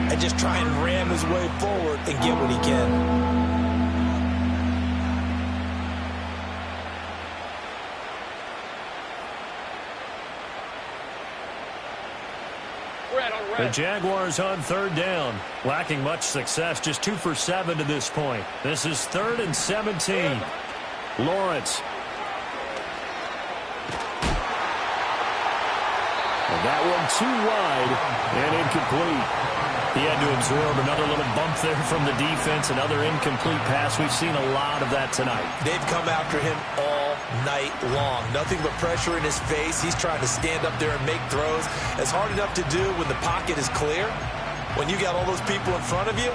and just try and ram his way forward and get what he can. The Jaguars on 3rd down. Lacking much success, just 2 for 7 to this point. This is 3rd and 17. Lawrence. And that one too wide and incomplete. He had to absorb another little bump there from the defense, another incomplete pass. We've seen a lot of that tonight. They've come after him all night long. Nothing but pressure in his face. He's trying to stand up there and make throws. It's hard enough to do when the pocket is clear. When you got all those people in front of you,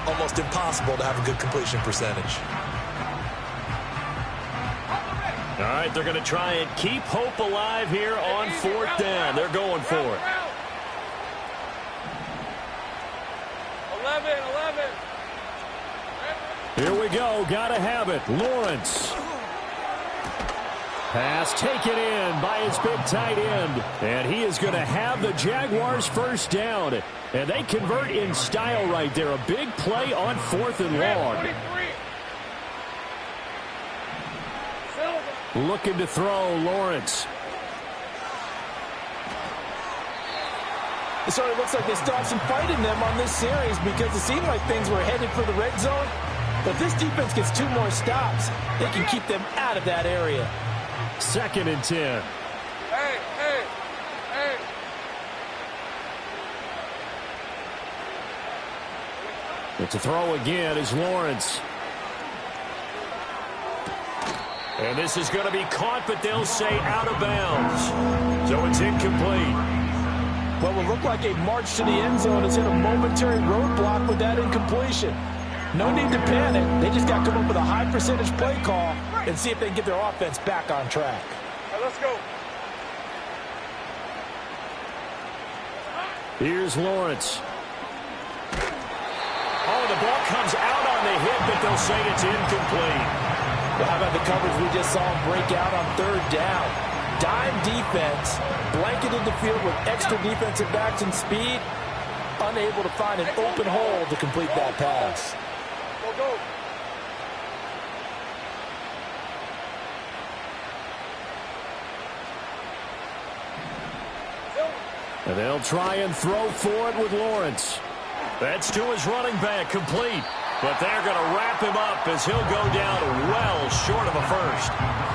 almost impossible to have a good completion percentage. All right, they're going to try and keep hope alive here on 4th down. They're going for it. 11. Here we go. Got to have it. Lawrence. Pass taken in by his big tight end. And he is going to have the Jaguars first down. And they convert in style right there. A big play on 4th and long. Looking to throw, Lawrence. It sort of looks like they still have some fight in them on this series because it seemed like things were headed for the red zone. But if this defense gets 2 more stops, they can keep them out of that area. 2nd and 10. Hey. But to throw again is Lawrence. And this is going to be caught, but they'll say out of bounds. So it's incomplete. What will look like a march to the end zone has hit a momentary roadblock with that incompletion. No need to panic. They just got to come up with a high percentage play call and see if they can get their offense back on track. Right, let's go. Here's Lawrence. Oh, the ball comes out on the hit, but they'll say it's incomplete. Well, how about the coverage we just saw him break out on 3rd down? Dime defense, blanketed the field with extra defensive backs and speed, unable to find an open hole to complete that pass. Go. And they'll try and throw for it with Lawrence. That's to his running back, complete. But they're going to wrap him up as he'll go down well short of a first.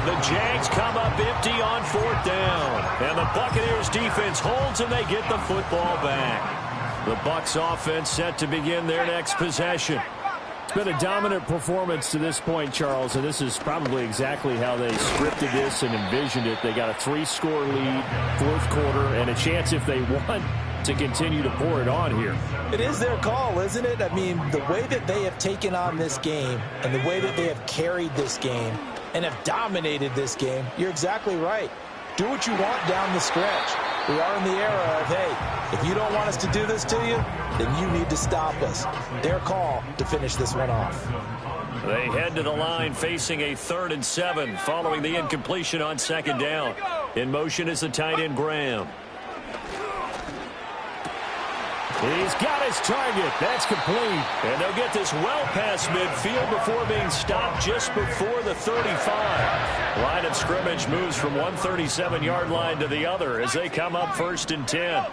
The Jags come up empty on 4th down. And the Buccaneers defense holds and they get the football back. The Bucs offense set to begin their next possession. It's been a dominant performance to this point, Charles, and this is probably exactly how they scripted this and envisioned it. They got a 3-score lead, 4th quarter, and a chance if they want to continue to pour it on here. It is their call, isn't it? I mean, the way that they have taken on this game and the way that they have carried this game and have dominated this game, you're exactly right. Do what you want down the stretch. We are in the era of, hey, if you don't want us to do this to you, then you need to stop us. Their call to finish this one off. They head to the line facing a 3rd and 7 following the incompletion on 2nd down. In motion is the tight end Graham. He's got his target. That's complete. And they'll get this well past midfield before being stopped just before the 35. Line of scrimmage moves from one 37-yard line to the other as they come up 1st and 10.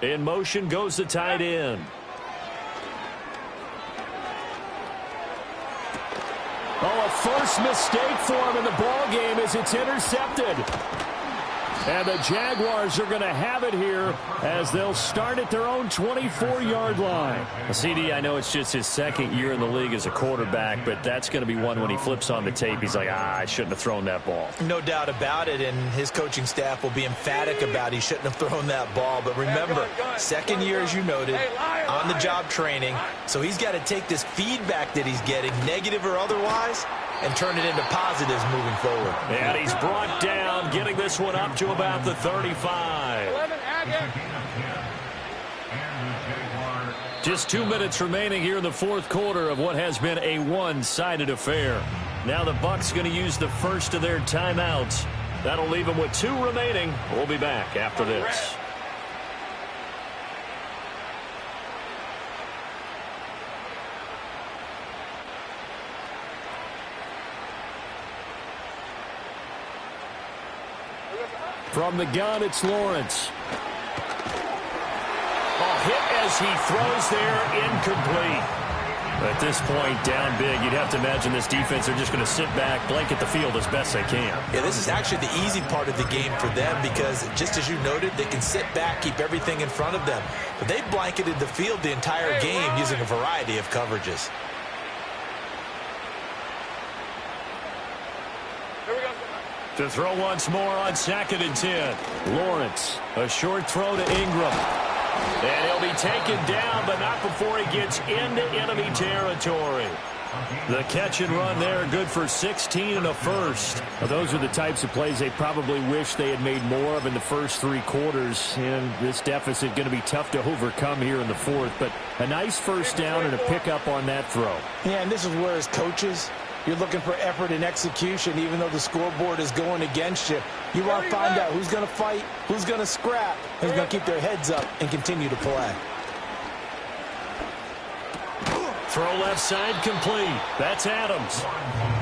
In motion goes the tight end. Oh, a first mistake for him in the ball game as it's intercepted. And the Jaguars are going to have it here as they'll start at their own 24-yard line. CD, I know it's just his 2nd year in the league as a quarterback, but that's going to be one when he flips on the tape. He's like, I shouldn't have thrown that ball. No doubt about it, and his coaching staff will be emphatic about he shouldn't have thrown that ball. But remember, 2nd year, as you noted, on-the-job training, so he's got to take this feedback that he's getting, negative or otherwise, and turn it into positives moving forward. And he's brought down, getting this one up to about the 35. Just 2 minutes remaining here in the 4th quarter of what has been a one-sided affair. Now the Bucs going to use the first of their timeouts. That'll leave them with 2 remaining. We'll be back after this. From the gun, it's Lawrence. Hit as he throws there, incomplete. At this point, down big, you'd have to imagine this defense are just going to sit back, blanket the field as best they can. Yeah, this is actually the easy part of the game for them because, just as you noted, they can sit back, keep everything in front of them. But they blanketed the field the entire game using a variety of coverages. To throw once more on 2nd and 10. Lawrence. A short throw to Ingram. And he'll be taken down, but not before he gets into enemy territory. The catch and run there, good for 16 and a first. Well, those are the types of plays they probably wish they had made more of in the first 3 quarters. And this deficit going to be tough to overcome here in the 4th. But a nice first down and a pickup on that throw. Yeah, and this is where as coaches, you're looking for effort and execution, even though the scoreboard is going against you. You want to find out who's going to fight, who's going to scrap, who's going to keep their heads up and continue to play. Throw left side complete. That's Adams.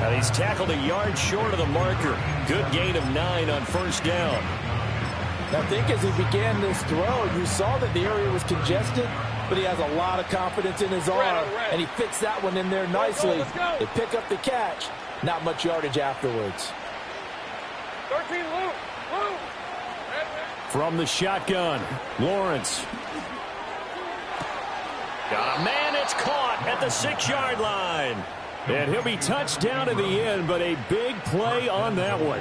And he's tackled a yard short of the marker. Good gain of 9 on 1st down. I think as he began this throw, you saw that the area was congested, but he has a lot of confidence in his arm, and he fits that one in there nicely. They pick up the catch. Not much yardage afterwards. 13, Luke. From the shotgun, Lawrence. Got a man, it's caught at the 6-yard line. And he'll be touched down in the end, but a big play on that one.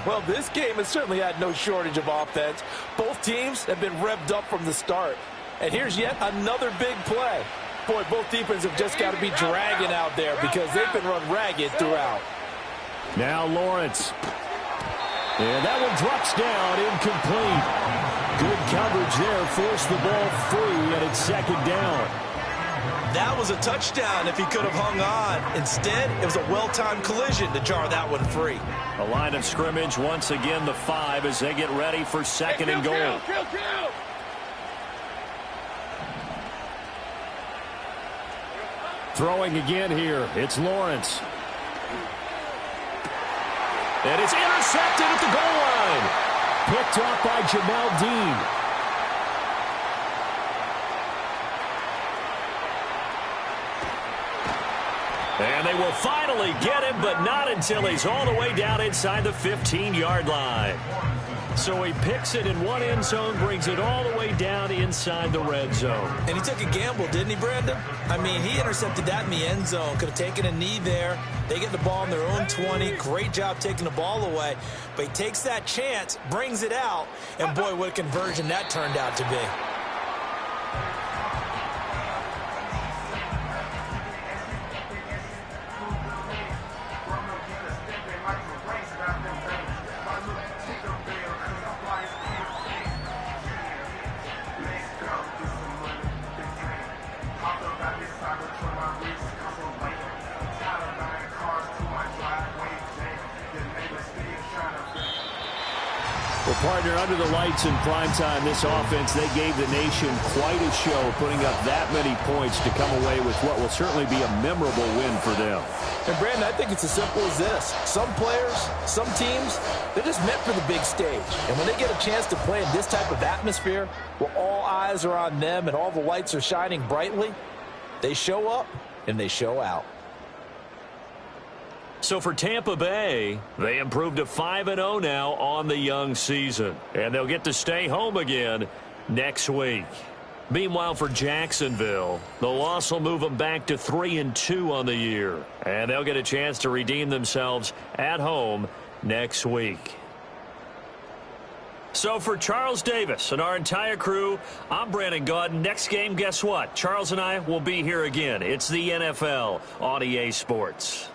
Well, this game has certainly had no shortage of offense. Both teams have been revved up from the start. And here's yet another big play. Boy, both defenses have just got to be dragging out there because they've been run ragged throughout. Now Lawrence. And that one drops down, incomplete. Good coverage there, forced the ball free, and it's 2nd down. That was a touchdown if he could have hung on. Instead, it was a well-timed collision to jar that one free. A line of scrimmage, once again the 5 as they get ready for 2nd and goal. Kill. Throwing again here, it's Lawrence. And it's intercepted at the goal line. Picked off by Jamel Dean. And they will finally get him, but not until he's all the way down inside the 15-yard line. So he picks it in one end zone, brings it all the way down inside the red zone. And he took a gamble, didn't he, Brandon? I mean, he intercepted that in the end zone. Could have taken a knee there. They get the ball in their own 20. Great job taking the ball away. But he takes that chance, brings it out, and boy, what a conversion that turned out to be. Partner, under the lights in primetime, this offense, they gave the nation quite a show, putting up that many points to come away with what will certainly be a memorable win for them. And, Brandon, I think it's as simple as this. Some players, some teams, they're just meant for the big stage. And when they get a chance to play in this type of atmosphere, where all eyes are on them and all the lights are shining brightly, they show up and they show out. So for Tampa Bay, they improved to 5-0 now on the young season. And they'll get to stay home again next week. Meanwhile, for Jacksonville, the loss will move them back to 3-2 on the year. And they'll get a chance to redeem themselves at home next week. So for Charles Davis and our entire crew, I'm Brandon Gaudin. Next game, guess what? Charles and I will be here again. It's the NFL on EA Sports.